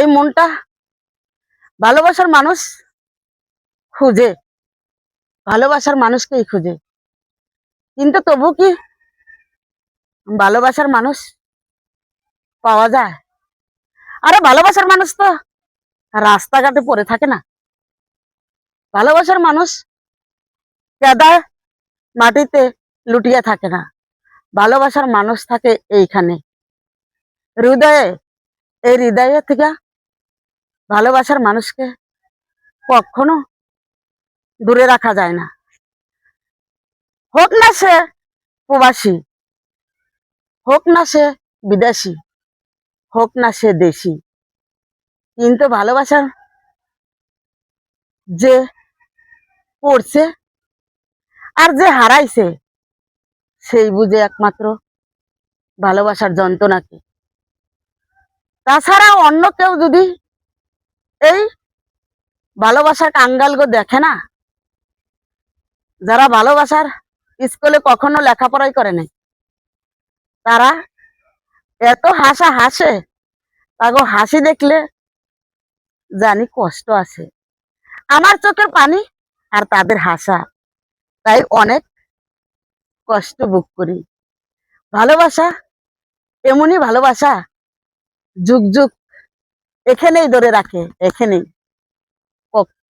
এই মনটা ভালোবাসার মানুষ খুঁজে, ভালোবাসার মানুষকেই খুঁজে, কিন্তু তবু কি ভালোবাসার মানুষ পাওয়া যায়? আরে ভালোবাসার মানুষ তো রাস্তাঘাটে পড়ে থাকে না। ভালোবাসার মানুষ কাদায় মাটিতে লুটিয়ে থাকে না। ভালোবাসার মানুষ থাকে এইখানে, হৃদয়ে। এই হৃদয়ে থেকে ভালোবাসার মানুষকে কখনো দূরে রাখা যায় না। হোক না সে প্রবাসী, হোক না সে বিদেশি, হোক না সে দেশি, কিন্তু ভালোবাসার যে পড়ছে আর যে হারাইছে সেই বুঝে একমাত্র ভালোবাসার যন্ত্রণাকে। তাছাড়া অন্য কেউ যদি এই ভালোবাসার কাঙ্গালগো দেখে না, যারা ভালোবাসার স্কুলে কখনো লেখাপড়াই করে নাই, তারা এত হাসা হাসে, তাগো হাসি দেখলে জানি কষ্ট আছে। আমার চোখের পানি আর তাদের হাসা, তাই অনেক কষ্ট ভোগ করি। ভালোবাসা এমনই ভালোবাসা, যুগ যুগ এখানেই ধরে রাখে, এখানেই,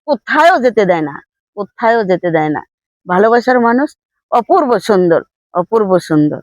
কোথায়ও যেতে দেয় না, কোথায়ও যেতে দেয় না। ভালোবাসার মানুষ অপূর্ব সুন্দর, অপূর্ব সুন্দর।